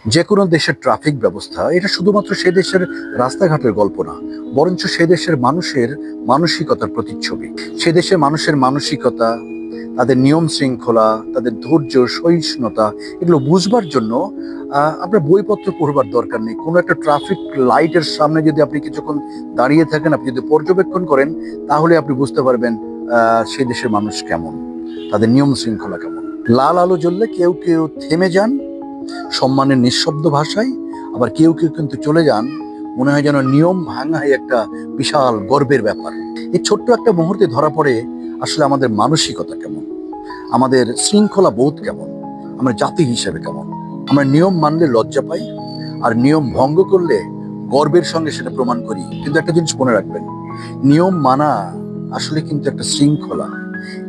যে কোনো দেশের ট্রাফিক ব্যবস্থা এটা শুধুমাত্র সে দেশের রাস্তাঘাটের গল্প না, বরঞ্চ সে দেশের মানুষের মানসিকতার প্রতিচ্ছবি। সে দেশের মানুষের মানসিকতা, তাদের নিয়ম শৃঙ্খলা, তাদের ধৈর্য, সহিষ্ণুতা, এগুলো বুঝবার জন্য আপনার বইপত্র পড়বার দরকার নেই। কোনো একটা ট্রাফিক লাইটের সামনে যদি আপনি কিছুক্ষণ দাঁড়িয়ে থাকেন, আপনি যদি পর্যবেক্ষণ করেন, তাহলে আপনি বুঝতে পারবেন সেই দেশের মানুষ কেমন, তাদের নিয়ম শৃঙ্খলা কেমন। লাল আলো জ্বললে কেউ কেউ থেমে যান সম্মানের নিঃশব্দ ভাষায়, আবার কেউ কেউ কিন্তু চলে যান মনে হয় যেন নিয়ম ভাঙাই একটা বিশাল গর্বের ব্যাপার। এই ছোট্ট একটা মুহূর্তে ধরা পড়ে আসলে আমাদের মানসিকতা কেমন, আমাদের শৃঙ্খলা বোধ কেমন, আমরা জাতি হিসেবে কেমন। আমরা নিয়ম মানলে লজ্জা পাই, আর নিয়ম ভঙ্গ করলে গর্বের সঙ্গে সেটা প্রমাণ করি। কিন্তু একটা জিনিস মনে রাখবেন, নিয়ম মানা আসলে কিন্তু একটা শৃঙ্খলা।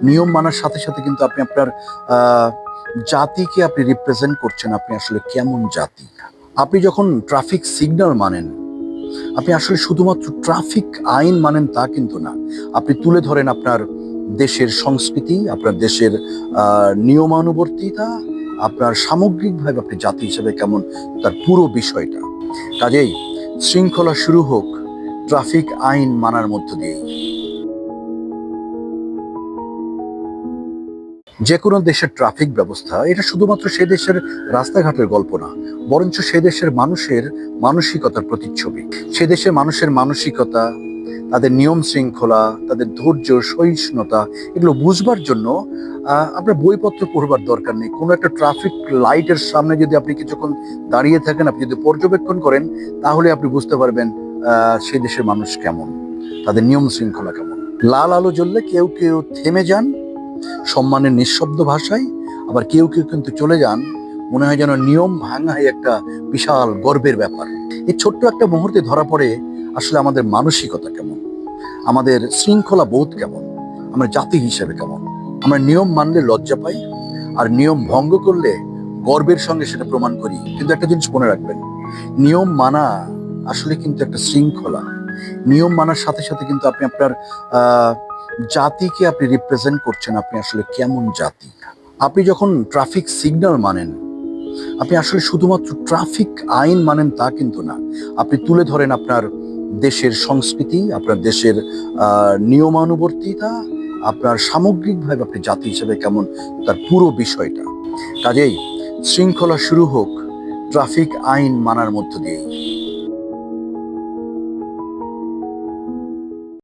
নিয়ম মানার সাথে সাথে কিন্তু আপনি আপনার জাতিকে আপনি রিপ্রেজেন্ট করছেন, আপনি আসলে কেমন জাতি। আপনি যখন ট্রাফিক সিগন্যাল মানেন, আপনি আসলে শুধুমাত্র ট্রাফিক আইন মানেন তা কিন্তু না। আপনি তুলে ধরেন আপনার দেশের সংস্কৃতি, আপনার দেশের নিয়মানুবর্তিতা, আপনার সামগ্রিকভাবে আপনি জাতি হিসেবে কেমন, তার পুরো বিষয়টা। কাজেই শৃঙ্খলা শুরু হোক ট্রাফিক আইন মানার মধ্য দিয়েই। যে কোনো দেশের ট্রাফিক ব্যবস্থা এটা শুধুমাত্র সে দেশের রাস্তাঘাটের গল্প না, বরঞ্চ সে দেশের মানুষের মানসিকতার প্রতিচ্ছবি। সে দেশের মানুষের মানসিকতা, তাদের নিয়ম শৃঙ্খলা, তাদের ধৈর্য, সহিষ্ণুতা, এগুলো বুঝবার জন্য আপনার বইপত্র পড়বার দরকার নেই। কোনো একটা ট্রাফিক লাইটের সামনে যদি আপনি কিছুক্ষণ দাঁড়িয়ে থাকেন, আপনি যদি পর্যবেক্ষণ করেন, তাহলে আপনি বুঝতে পারবেন সেই দেশের মানুষ কেমন, তাদের নিয়ম শৃঙ্খলা কেমন। লাল আলো জ্বললে কেউ কেউ থেমে যান সম্মানের নিঃশব্দ ভাষায়, আবার কেউ কেউ কিন্তু চলে যান মনে হয় যেন নিয়ম ভাঙাই একটা বিশাল গর্বের ব্যাপার। এই ছোট্ট একটা মুহূর্তে ধরা পড়ে আসলে আমাদের মানসিকতা কেমন, আমাদের শৃঙ্খলা বোধ কেমন, আমরা জাতি হিসেবে কেমন। আমরা নিয়ম মানলে লজ্জা পাই, আর নিয়ম ভঙ্গ করলে গর্বের সঙ্গে সেটা প্রমাণ করি। কিন্তু একটা জিনিস মনে রাখবেন, নিয়ম মানা আসলে কিন্তু একটা শৃঙ্খলা। নিয়ম মানার সাথে সাথে কিন্তু আপনি আপনার জাতিকে আপনি রিপ্রেজেন্ট করছেন, আপনি আসলে কেমন জাতি। আপনি যখন ট্রাফিক সিগন্যাল মানেন, আপনি আসলে শুধুমাত্র ট্রাফিক আইন মানেন তা কিন্তু না। আপনি তুলে ধরেন আপনার দেশের সংস্কৃতি, আপনার দেশের নিয়মানুবর্তিতা, আপনার সামগ্রিকভাবে আপনি জাতি হিসেবে কেমন, তার পুরো বিষয়টা। কাজেই শৃঙ্খলা শুরু হোক ট্রাফিক আইন মানার মধ্য দিয়েই।